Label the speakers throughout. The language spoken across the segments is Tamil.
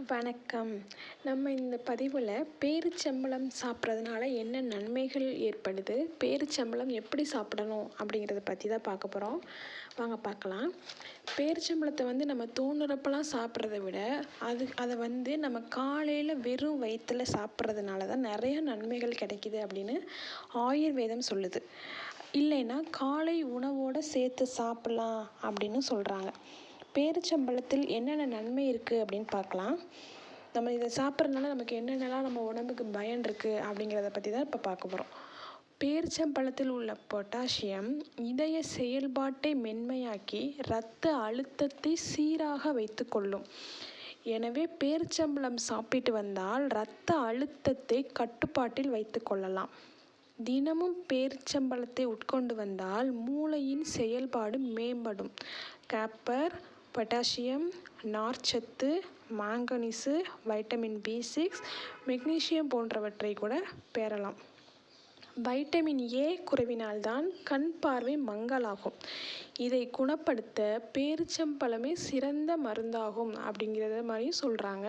Speaker 1: வணக்கம். நம்ம இந்த பதிவில் பேரிச்சம்பழம் சாப்பிட்றதுனால என்ன நன்மைகள் ஏற்படுது, பேரிச்சம்பழம் எப்படி சாப்பிடணும் அப்படிங்கிறத பற்றி தான் பார்க்க போகிறோம். வாங்க பார்க்கலாம். பேரிச்சம்பழத்தை நம்ம தோணுறப்பெல்லாம் சாப்பிட்றத விட அதை நம்ம காலையில் வெறும் வயிற்றில் சாப்பிட்றதுனால தான் நிறைய நன்மைகள் கிடைக்கிது அப்படின்னு ஆயுர்வேதம் சொல்லுது. இல்லைன்னா காலை உணவோடு சேர்த்து சாப்பிட்லாம் அப்படின்னு சொல்கிறாங்க. பேரிச்சம்பழத்தில் என்னென்ன நன்மை இருக்குது அப்படின்னு பார்க்கலாம். நம்ம இதை சாப்பிட்றதுனால நமக்கு என்னென்னலாம் நம்ம உடம்புக்கு பயன் இருக்குது அப்படிங்கிறத பற்றி தான் இப்போ பார்க்க போகிறோம். பேரிச்சம்பழத்தில் உள்ள பொட்டாசியம் இதய செயல்பாட்டை மென்மையாக்கி இரத்த அழுத்தத்தை சீராக வைத்து கொள்ளும். எனவே பேரிச்சம்பழம் சாப்பிட்டு வந்தால் இரத்த அழுத்தத்தை கட்டுப்பாட்டில் வைத்து கொள்ளலாம். தினமும் பேரிச்சம்பழத்தை உட்கொண்டு வந்தால் மூளையின் செயல்பாடு மேம்படும். காப்பர், பொட்டாசியம், நார்ச்சத்து, மாங்கனீசு, வைட்டமின் B6, மெக்னீசியம் போன்றவற்றை கூட பெறலாம். வைட்டமின் A குறைவினால்தான் கண் பார்வை மங்கலாகும். இதை குணப்படுத்த பேரிச்சம்பழமே சிறந்த மருந்தாகும் அப்படிங்கிறத மாதிரியும் சொல்கிறாங்க.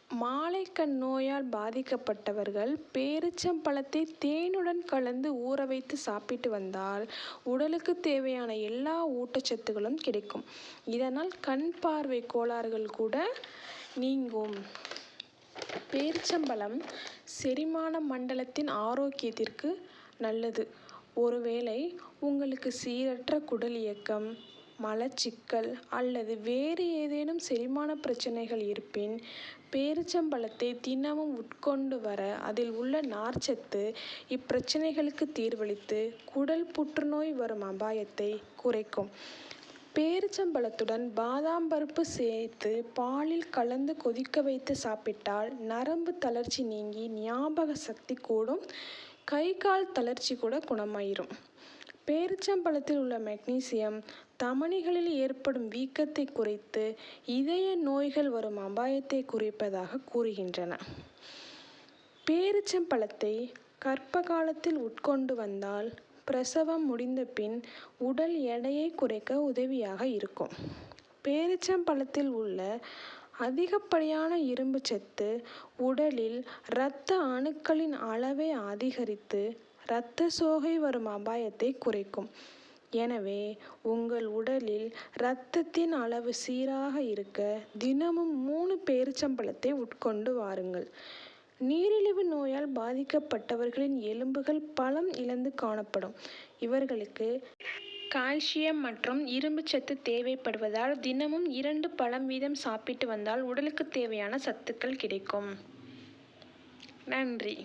Speaker 1: மாலைக்கண் நோயால் பாதிக்கப்பட்டவர்கள் பேரிச்சம்பழத்தை தேனுடன் கலந்து ஊற வைத்து சாப்பிட்டு வந்தால் உடலுக்கு தேவையான எல்லா ஊட்டச்சத்துகளும் கிடைக்கும். இதனால் கண் பார்வை கோளாறுகள் கூட நீங்கும். பேரிச்சம்பழம் செரிமான மண்டலத்தின் ஆரோக்கியத்திற்கு நல்லது. ஒருவேளை உங்களுக்கு சீரற்ற குடல் இயக்கம், மலச்சிக்கல் அல்லது வேறு ஏதேனும் செரிமான பிரச்சனைகள் இருப்பின் பேரிச்சம்பழத்தை தினமும் உட்கொண்டு வர அதில் உள்ள நார்ச்சத்து இப்பிரச்சனைகளுக்கு தீர்வளித்து குடல் புற்றுநோய் வரும் அபாயத்தை குறைக்கும். பேரிச்சம்பழத்துடன் பாதாம் பருப்பு சேர்த்து பாலில் கலந்து கொதிக்க வைத்து சாப்பிட்டால் நரம்பு தளர்ச்சி நீங்கி ஞாபக சக்தி கூடும், கை கால் தளர்ச்சி கூட குணமாயிரும். பேரிச்சம்பழத்தில் உள்ள மெக்னீசியம் தமனிகளில் ஏற்படும் வீக்கத்தை குறைத்து இதய நோய்கள் வரும் அபாயத்தை குறைப்பதாக கூறுகின்றன. பேரிச்சம்பழத்தை கர்ப்ப காலத்தில் உட்கொண்டு வந்தால் பிரசவம் முடிந்த பின் உடல் எடையை குறைக்க உதவியாக இருக்கும். பேரிச்சம்பழத்தில் உள்ள அதிகப்படியான இரும்பு சத்து உடலில் இரத்த அணுக்களின் அளவை அதிகரித்து இரத்த சோகை வரும் அபாயத்தை குறைக்கும். எனவே உங்கள் உடலில் இரத்தத்தின் அளவு சீராக இருக்க தினமும் 3 பேரிச்சம்பழத்தை உட்கொண்டு வாருங்கள். நீரிழிவு நோயால் பாதிக்கப்பட்டவர்களின் எலும்புகள் பலம் இழந்து காணப்படும். இவர்களுக்கு கால்சியம் மற்றும் இரும்பு சத்து தேவைப்படுவதால் தினமும் 2 பழம் வீதம் சாப்பிட்டு வந்தால் உடலுக்கு தேவையான சத்துக்கள் கிடைக்கும். நன்றி.